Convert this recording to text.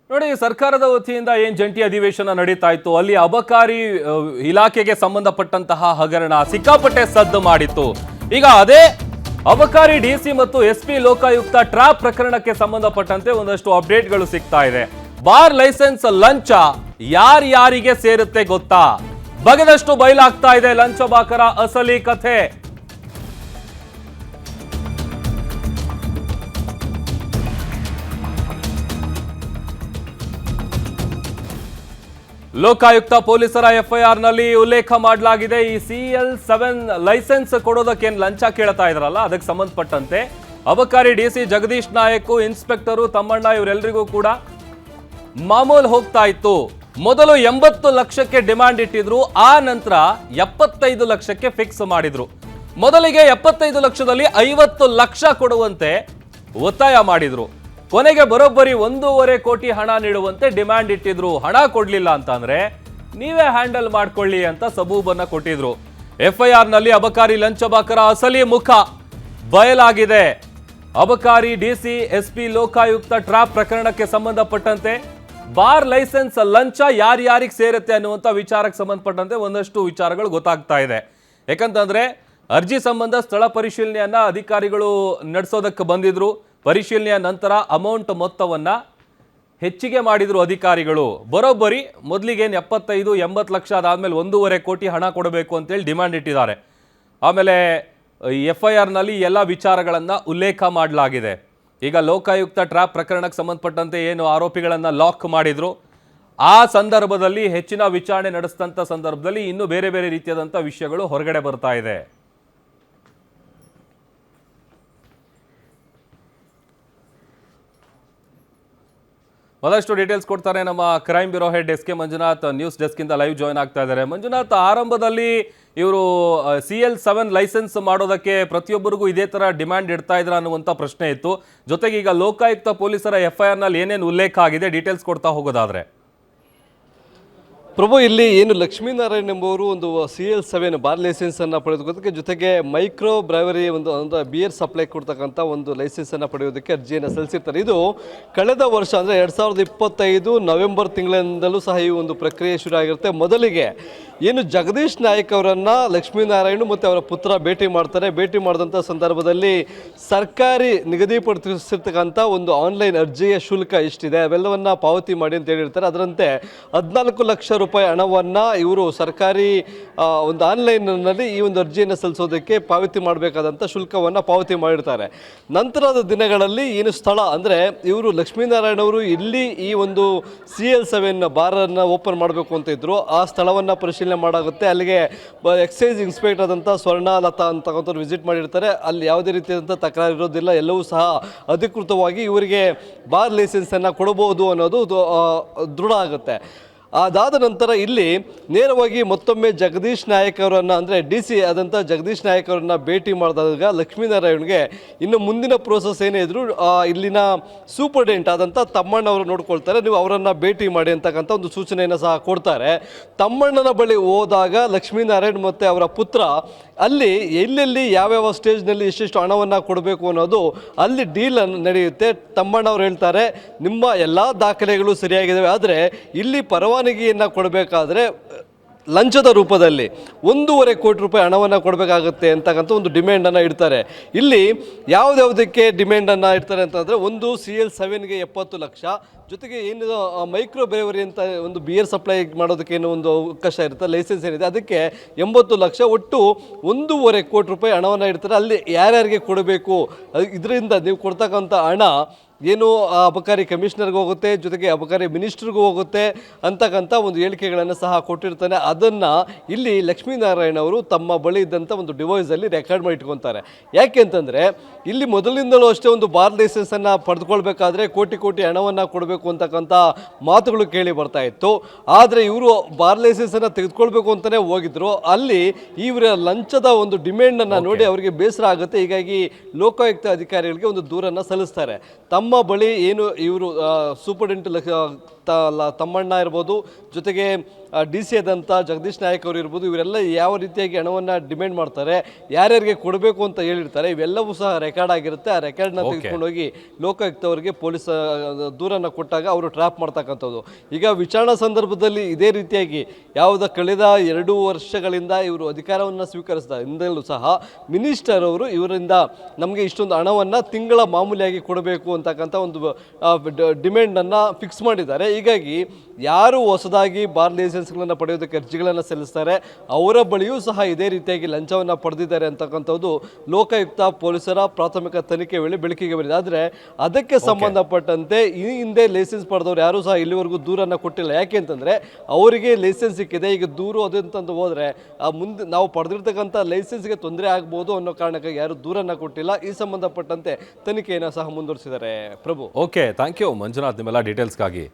ನೋಡಿ, ಸರ್ಕಾರದ ವತಿಯಿಂದ ಏನ್ ಜಂಟಿ ಅಧಿವೇಶನ ನಡೀತಾ ಇತ್ತು, ಅಲ್ಲಿ ಅಬಕಾರಿ ಇಲಾಖೆಗೆ ಸಂಬಂಧಪಟ್ಟಂತಹ ಹಗರಣ ಸಿಕ್ಕಾಪಟ್ಟೆ ಸದ್ದು ಮಾಡಿತ್ತು. ಈಗ ಅದೇ ಅಬಕಾರಿ ಡಿಸಿ ಮತ್ತು ಎಸ್ಪಿ ಲೋಕಾಯುಕ್ತ ಟ್ರಾಪ್ ಪ್ರಕರಣಕ್ಕೆ ಸಂಬಂಧಪಟ್ಟಂತೆ ಒಂದಷ್ಟು ಅಪ್ಡೇಟ್ಗಳು ಸಿಗ್ತಾ ಇದೆ. ಬಾರ್ ಲೈಸೆನ್ಸ್ ಲಂಚ ಯಾರ್ಯಾರಿಗೆ ಸೇರುತ್ತೆ ಗೊತ್ತಾ? ಬಗೆದಷ್ಟು ಬಯಲಾಗ್ತಾ ಇದೆ ಲಂಚ ಬಾಕರ ಅಸಲಿ ಕಥೆ. ಲೋಕಾಯುಕ್ತ ಪೊಲೀಸರ ಎಫ್ಐಆರ್ ನಲ್ಲಿ ಉಲ್ಲೇಖ ಮಾಡಲಾಗಿದೆ. ಈ CL7 ಲೈಸೆನ್ಸ್ ಕೊಡೋದಕ್ಕೆ ಲಂಚ ಕೇಳ್ತಾ ಇದ್ರಲ್ಲ, ಅದಕ್ಕೆ ಸಂಬಂಧಪಟ್ಟಂತೆ ಅಬಕಾರಿ ಡಿಸಿ ಜಗದೀಶ್ ನಾಯಕ್, ಇನ್ಸ್ಪೆಕ್ಟರು ತಮ್ಮಣ್ಣ ಇವರೆಲ್ಲರಿಗೂ ಕೂಡ ಮಾಮೂಲು ಹೋಗ್ತಾ ಇತ್ತು. ಮೊದಲು 80 ಲಕ್ಷಕ್ಕೆ ಡಿಮಾಂಡ್ ಇಟ್ಟಿದ್ರು, ಆ ನಂತರ 75 ಲಕ್ಷಕ್ಕೆ ಫಿಕ್ಸ್ ಮಾಡಿದ್ರು. ಮೊದಲಿಗೆ 75 ಲಕ್ಷದಲ್ಲಿ 50 ಲಕ್ಷ ಕೊಡುವಂತೆ ಒತ್ತಾಯ ಮಾಡಿದ್ರು. ಕೊನೆಗೆ ಬರೋಬ್ಬರಿ 1.5 ಕೋಟಿ ಹಣ ನೀಡುವಂತೆ ಡಿಮ್ಯಾಂಡ್ ಇಟ್ಟಿದ್ರು. ಹಣ ಕೊಡ್ಲಿಲ್ಲ ಅಂತಂದ್ರೆ ನೀವೇ ಹ್ಯಾಂಡಲ್ ಮಾಡ್ಕೊಳ್ಳಿ ಅಂತ ಸಬೂಬನ್ನ ಕೊಟ್ಟಿದ್ರು. ಎಫ್ಐಆರ್ ನಲ್ಲಿ ಅಬಕಾರಿ ಲಂಚಬಾಕರ ಅಸಲಿ ಮುಖ ಬಯಲಾಗಿದೆ. ಅಬಕಾರಿ ಡಿಸಿ ಎಸ್ಪಿ ಲೋಕಾಯುಕ್ತ ಟ್ರಾಪ್ ಪ್ರಕರಣಕ್ಕೆ ಸಂಬಂಧಪಟ್ಟಂತೆ ಬಾರ್ ಲೈಸೆನ್ಸ್ ಲಂಚ ಯಾರ್ಯಾರಿಗೆ ಸೇರುತ್ತೆ ಅನ್ನುವಂಥ ವಿಚಾರಕ್ಕೆ ಸಂಬಂಧಪಟ್ಟಂತೆ ಒಂದಷ್ಟು ವಿಚಾರಗಳು ಗೊತ್ತಾಗ್ತಾ ಇದೆ. ಯಾಕಂತಂದ್ರೆ ಅರ್ಜಿ ಸಂಬಂಧ ಸ್ಥಳ ಪರಿಶೀಲನೆಯನ್ನ ಅಧಿಕಾರಿಗಳು ನಡೆಸೋದಕ್ಕೆ ಬಂದಿದ್ರು. ಪರಿಶೀಲನೆಯ ನಂತರ ಅಮೌಂಟ್ ಮೊತ್ತವನ್ನ ಹೆಚ್ಚಿಗೆ ಮಾಡಿದ್ರು ಅಧಿಕಾರಿಗಳು. ಬರೋಬ್ಬರಿ ಮೊದಲಿಗೆ 75-80 ಲಕ್ಷ, ಅದಾದ್ಮೇಲೆ 1.5 ಕೋಟಿ ಹಣ ಕೊಡಬೇಕು ಅಂತೇಳಿ ಡಿಮ್ಯಾಂಡ್ ಇಟ್ಟಿದ್ದಾರೆ. ಆಮೇಲೆ ಎಫ್ಐಆರ್ ನಲ್ಲಿ ಎಲ್ಲ ವಿಚಾರಗಳನ್ನ ಉಲ್ಲೇಖ ಮಾಡಲಾಗಿದೆ. ಈಗ ಲೋಕಾಯುಕ್ತ ಟ್ರಾಪ್ ಪ್ರಕರಣಕ್ಕೆ ಸಂಬಂಧಪಟ್ಟಂತೆ ಏನು ಆರೋಪಿಗಳನ್ನ ಲಾಕ್ ಮಾಡಿದ್ರು, ಆ ಸಂದರ್ಭದಲ್ಲಿ ಹೆಚ್ಚಿನ ವಿಚಾರಣೆ ನಡೆಸಿದಂಥ ಸಂದರ್ಭದಲ್ಲಿ ಇನ್ನೂ ಬೇರೆ ಬೇರೆ ರೀತಿಯಾದಂಥ ವಿಷಯಗಳು ಹೊರಗಡೆ ಬರ್ತಾ ಇದೆ. ಒಂದಷ್ಟು ಡೀಟೇಲ್ಸ್ ಕೊಡ್ತಾರೆ ನಮ್ಮ crime bureau head S K Manjunath, news desk ಇಂದ ಲೈವ್ ಜಾಯ್ನ್ ಆಗ್ತಾ ಇದ್ದಾರೆ. ಮಂಜುನಾಥ್, ಆರಂಭದಲ್ಲಿ ಇವರು CL7 ಲೈಸೆನ್ಸ್ ಮಾಡೋದಕ್ಕೆ ಪ್ರತಿಯೊಬ್ಬರಿಗೂ ಇದೇ ತರ ಡಿಮ್ಯಾಂಡ್ ಇಡ್ತಾ ಇದ್ರ ಅನ್ನುವಂಥ ಪ್ರಶ್ನೆ ಇತ್ತು. ಜೊತೆಗೆ ಈಗ ಲೋಕಾಯುಕ್ತ ಪೊಲೀಸರ ಎಫ್ಐಆರ್ ನಲ್ಲಿ ಏನೇನು ಉಲ್ಲೇಖ ಆಗಿದೆ ಡೀಟೇಲ್ಸ್ ಕೊಡ್ತಾ ಹೋಗೋದಾದ್ರೆ. ಪ್ರಭು, ಇಲ್ಲಿ ಏನು ಲಕ್ಷ್ಮೀನಾರಾಯಣ್ ಎಂಬುವರು ಒಂದು CL7 ಬಾರ್ ಲೈಸೆನ್ಸನ್ನು ಪಡೆದುಕೊಳ್ಳೋದಕ್ಕೆ, ಜೊತೆಗೆ ಮೈಕ್ರೋ ಬ್ರೈವರಿ ಒಂದು ಬಿಯರ್ ಸಪ್ಲೈ ಕೊಡ್ತಕ್ಕಂಥ ಒಂದು ಲೈಸೆನ್ಸನ್ನು ಪಡೆಯೋದಕ್ಕೆ ಅರ್ಜಿಯನ್ನು ಸಲ್ಲಿಸಿರ್ತಾರೆ. ಇದು ಕಳೆದ ವರ್ಷ ಅಂದರೆ 2025 ನವೆಂಬರ್ ತಿಂಗಳಿಂದಲೂ ಸಹ ಈ ಒಂದು ಪ್ರಕ್ರಿಯೆ ಶುರು ಆಗಿರುತ್ತೆ. ಮೊದಲಿಗೆ ಏನು ಜಗದೀಶ್ ನಾಯಕ್ ಅವರನ್ನು ಲಕ್ಷ್ಮೀನಾರಾಯಣ್ ಮತ್ತು ಅವರ ಪುತ್ರ ಭೇಟಿ ಮಾಡ್ತಾರೆ. ಭೇಟಿ ಮಾಡಿದಂಥ ಸಂದರ್ಭದಲ್ಲಿ ಸರ್ಕಾರಿ ನಿಗದಿಪಡಿಸಿರ್ತಕ್ಕಂಥ ಒಂದು ಆನ್ಲೈನ್ ಅರ್ಜಿಯ ಶುಲ್ಕ ಎಷ್ಟಿದೆ ಅವೆಲ್ಲವನ್ನು ಪಾವತಿ ಮಾಡಿ ಅಂತ ಹೇಳಿರ್ತಾರೆ. ಅದರಂತೆ 14 ಲಕ್ಷ ರೂಪಾಯಿ ಹಣವನ್ನು ಇವರು ಸರ್ಕಾರಿ ಒಂದು ಆನ್ಲೈನ್ನಲ್ಲಿ ಈ ಒಂದು ಅರ್ಜಿಯನ್ನು ಸಲ್ಲಿಸೋದಕ್ಕೆ ಪಾವತಿ ಮಾಡಬೇಕಾದಂಥ ಶುಲ್ಕವನ್ನು ಪಾವತಿ ಮಾಡಿರ್ತಾರೆ. ನಂತರದ ದಿನಗಳಲ್ಲಿ ಏನು ಸ್ಥಳ ಅಂದರೆ ಇವರು ಲಕ್ಷ್ಮೀನಾರಾಯಣ್ ಅವರು ಇಲ್ಲಿ ಈ ಒಂದು CL7 ಬಾರನ್ನು ಓಪನ್ ಮಾಡಬೇಕು ಅಂತ ಇದ್ರು, ಆ ಸ್ಥಳವನ್ನು ಪರಿಶೀಲನೆ ಮಾಡಾಗುತ್ತೆ. ಅಲ್ಲಿಗೆ ಎಕ್ಸೈಸ್ ಇನ್ಸ್ಪೆಕ್ಟರ್ ಆದಂಥ ಸ್ವರ್ಣಲತಾ ಅಂತಕ್ಕಂಥವ್ರು ವಿಸಿಟ್ ಮಾಡಿರ್ತಾರೆ. ಅಲ್ಲಿ ಯಾವುದೇ ರೀತಿಯಾದಂಥ ತಕರಾರು ಇರೋದಿಲ್ಲ, ಎಲ್ಲವೂ ಸಹ ಅಧಿಕೃತವಾಗಿ ಇವರಿಗೆ ಬಾರ್ ಲೈಸೆನ್ಸನ್ನು ಕೊಡಬಹುದು ಅನ್ನೋದು ದೃಢ ಆಗುತ್ತೆ. ಅದಾದ ನಂತರ ಇಲ್ಲಿ ನೇರವಾಗಿ ಮತ್ತೊಮ್ಮೆ ಜಗದೀಶ್ ನಾಯಕ್ ಅವರನ್ನು ಅಂದರೆ DC ಆದಂಥ ಜಗದೀಶ್ ನಾಯಕ್ ಅವರನ್ನು ಭೇಟಿ ಮಾಡಿದಾಗ ಲಕ್ಷ್ಮೀನಾರಾಯಣ್ಗೆ ಇನ್ನು ಮುಂದಿನ ಪ್ರೋಸೆಸ್ ಏನೇ ಇದ್ರು ಇಲ್ಲಿನ ಸೂಪರ್ಡೆಂಟ್ ಆದಂಥ ತಮ್ಮಣ್ಣ ಅವರು ನೋಡ್ಕೊಳ್ತಾರೆ, ನೀವು ಅವರನ್ನು ಭೇಟಿ ಮಾಡಿ ಅಂತಕ್ಕಂಥ ಒಂದು ಸೂಚನೆಯನ್ನು ಸಹ ಕೊಡ್ತಾರೆ. ತಮ್ಮಣ್ಣನ ಬಳಿ ಹೋದಾಗ ಲಕ್ಷ್ಮೀನಾರಾಯಣ್ ಮತ್ತು ಅವರ ಪುತ್ರ ಅಲ್ಲಿ ಎಲ್ಲೆಲ್ಲಿ ಯಾವ್ಯಾವ ಸ್ಟೇಜ್ನಲ್ಲಿ ಎಷ್ಟೆಷ್ಟು ಹಣವನ್ನು ಕೊಡಬೇಕು ಅನ್ನೋದು ಅಲ್ಲಿ ಡೀಲ್ ನಡೆಯುತ್ತೆ. ತಮ್ಮಣ್ಣವ್ರು ಹೇಳ್ತಾರೆ, ನಿಮ್ಮ ಎಲ್ಲ ದಾಖಲೆಗಳು ಸರಿಯಾಗಿದ್ದಾವೆ, ಆದರೆ ಇಲ್ಲಿ ಪರವಾನಗಿಯನ್ನು ಕೊಡಬೇಕಾದ್ರೆ ಲಂಚದ ರೂಪದಲ್ಲಿ 1.5 ಕೋಟಿ ರೂಪಾಯಿ ಹಣವನ್ನು ಕೊಡಬೇಕಾಗುತ್ತೆ ಅಂತಕ್ಕಂಥ ಒಂದು ಡಿಮ್ಯಾಂಡನ್ನು ಇಡ್ತಾರೆ. ಇಲ್ಲಿ ಯಾವುದ್ಯಾವುದಕ್ಕೆ ಡಿಮ್ಯಾಂಡನ್ನು ಇಡ್ತಾರೆ ಅಂತಂದರೆ, ಒಂದು CL7ಗೆ 70 ಲಕ್ಷ, ಜೊತೆಗೆ ಏನು ಮೈಕ್ರೋ ಬ್ರೇವರಿ ಅಂತ ಒಂದು ಬಿಯರ್ ಸಪ್ಲೈ ಮಾಡೋದಕ್ಕೆ ಏನೋ ಒಂದು ಅವಕಾಶ ಇರುತ್ತೆ, ಲೈಸೆನ್ಸ್ ಏನಿದೆ ಅದಕ್ಕೆ 80 ಲಕ್ಷ, ಒಟ್ಟು 1.5 ಕೋಟಿ ರೂಪಾಯಿ ಹಣವನ್ನು ಇಡ್ತಾರೆ. ಅಲ್ಲಿ ಯಾರ್ಯಾರಿಗೆ ಕೊಡಬೇಕು, ಇದರಿಂದ ನೀವು ಕೊಡ್ತಕ್ಕಂಥ ಹಣ ಏನು ಅಬಕಾರಿ ಕಮಿಷನರ್ಗೆ ಹೋಗುತ್ತೆ, ಜೊತೆಗೆ ಅಬಕಾರಿ ಮಿನಿಸ್ಟ್ರಿಗೂ ಹೋಗುತ್ತೆ ಅಂತಕ್ಕಂಥ ಒಂದು ಹೇಳಿಕೆಗಳನ್ನು ಸಹ ಕೊಟ್ಟಿರ್ತಾನೆ. ಅದನ್ನು ಇಲ್ಲಿ ಲಕ್ಷ್ಮೀನಾರಾಯಣ್ ಅವರು ತಮ್ಮ ಬಳಿ ಇದ್ದಂಥ ಒಂದು ಡಿವೈಸಲ್ಲಿ ರೆಕಾರ್ಡ್ ಮಾಡಿ ಇಟ್ಕೊತಾರೆ. ಯಾಕೆ ಅಂತಂದರೆ ಇಲ್ಲಿ ಮೊದಲಿಂದಲೂ ಅಷ್ಟೇ ಒಂದು ಬಾರ್ ಲೈಸೆನ್ಸನ್ನು ಪಡೆದುಕೊಳ್ಬೇಕಾದ್ರೆ ಕೋಟಿ ಹಣವನ್ನು ಕೊಡಬೇಕು ಅಂತಕ್ಕಂಥ ಮಾತುಗಳು ಕೇಳಿ ಬರ್ತಾ ಇತ್ತು. ಆದರೆ ಇವರು ಬಾರ್ ಲೈಸೆನ್ಸನ್ನು ತೆಗೆದುಕೊಳ್ಬೇಕು ಅಂತಲೇ ಹೋಗಿದ್ರು. ಅಲ್ಲಿ ಇವರ ಲಂಚದ ಒಂದು ಡಿಮ್ಯಾಂಡನ್ನು ನೋಡಿ ಅವರಿಗೆ ಬೇಸರ ಆಗುತ್ತೆ. ಹೀಗಾಗಿ ಲೋಕಾಯುಕ್ತ ಅಧಿಕಾರಿಗಳಿಗೆ ಒಂದು ದೂರನ್ನು ಸಲ್ಲಿಸ್ತಾರೆ. ತಮ್ಮ ತಮ್ಮ ಬಳಿ ಏನು ಇವರು ಸೂಪರಿಂಟೆಂಡೆಂಟ್ ತಮ್ಮಣ್ಣ ಇರ್ಬೋದು, ಜೊತೆಗೆ ಡಿ ಸಿ ಆದಂಥ ಜಗದೀಶ್ ನಾಯಕ್ ಅವರು ಇರ್ಬೋದು, ಇವರೆಲ್ಲ ಯಾವ ರೀತಿಯಾಗಿ ಹಣವನ್ನು ಡಿಮ್ಯಾಂಡ್ ಮಾಡ್ತಾರೆ, ಯಾರ್ಯಾರಿಗೆ ಕೊಡಬೇಕು ಅಂತ ಹೇಳಿರ್ತಾರೆ, ಇವೆಲ್ಲವೂ ಸಹ ರೆಕಾರ್ಡ್ ಆಗಿರುತ್ತೆ. ಆ ರೆಕಾರ್ಡ್ನ ತೆಗೆದುಕೊಂಡೋಗಿ ಲೋಕಾಯುಕ್ತವರಿಗೆ ಪೊಲೀಸ್ ದೂರನ್ನು ಕೊಟ್ಟಾಗ ಅವರು ಟ್ರ್ಯಾಪ್ ಮಾಡ್ತಕ್ಕಂಥದ್ದು. ಈಗ ವಿಚಾರಣಾ ಸಂದರ್ಭದಲ್ಲಿ ಇದೇ ರೀತಿಯಾಗಿ ಕಳೆದ 2 ವರ್ಷಗಳಿಂದ ಇವರು ಅಧಿಕಾರವನ್ನು ಸ್ವೀಕರಿಸಿದ ಹಿಂದೆಲ್ಲೂ ಸಹ ಮಿನಿಸ್ಟರ್ ಅವರು ಇವರಿಂದ ನಮಗೆ ಇಷ್ಟೊಂದು ಹಣವನ್ನು ತಿಂಗಳ ಮಾಮೂಲಿಯಾಗಿ ಕೊಡಬೇಕು ಅಂತಕ್ಕಂಥ ಒಂದು ಡಿಮ್ಯಾಂಡನ್ನು ಫಿಕ್ಸ್ ಮಾಡಿದ್ದಾರೆ. ಹೀಗಾಗಿ ಯಾರು ಹೊಸದಾಗಿ ಬಾರ್ ಲೈಸೆನ್ಸ್ಗಳನ್ನು ಪಡೆಯೋದಕ್ಕೆ ಅರ್ಜಿಗಳನ್ನು ಸಲ್ಲಿಸ್ತಾರೆ ಅವರ ಬಳಿಯೂ ಸಹ ಇದೇ ರೀತಿಯಾಗಿ ಲಂಚವನ್ನು ಪಡೆದಿದ್ದಾರೆ ಅಂತಕ್ಕಂಥದ್ದು ಲೋಕಾಯುಕ್ತ ಪೊಲೀಸರ ಪ್ರಾಥಮಿಕ ತನಿಖೆ ವೇಳೆ ಬೆಳಕಿಗೆ ಬಂದಿದೆ. ಆದರೆ ಅದಕ್ಕೆ ಸಂಬಂಧಪಟ್ಟಂತೆ ಈ ಹಿಂದೆ ಲೈಸೆನ್ಸ್ ಪಡೆದವರು ಯಾರೂ ಸಹ ಇಲ್ಲಿವರೆಗೂ ದೂರನ್ನು ಕೊಟ್ಟಿಲ್ಲ. ಯಾಕೆ ಅಂತಂದರೆ ಅವರಿಗೆ ಲೈಸೆನ್ಸ್ ಸಿಕ್ಕಿದೆ, ಈಗ ದೂರು ಅದಂತಂದು ಹೋದರೆ ಮುಂದೆ ನಾವು ಪಡೆದಿರ್ತಕ್ಕಂಥ ಲೈಸೆನ್ಸ್ಗೆ ತೊಂದರೆ ಆಗ್ಬೋದು ಅನ್ನೋ ಕಾರಣಕ್ಕಾಗಿ ಯಾರು ದೂರನ್ನು ಕೊಟ್ಟಿಲ್ಲ. ಈ ಸಂಬಂಧಪಟ್ಟಂತೆ ತನಿಖೆಯನ್ನು ಸಹ ಮುಂದುವರಿಸಿದ್ದಾರೆ. ಪ್ರಭು, ಓಕೆ, ಥ್ಯಾಂಕ್ ಯು ಮಂಜುನಾಥ್ ನಿಮ್ಮೆಲ್ಲ ಡೀಟೇಲ್ಸ್ಗಾಗಿ.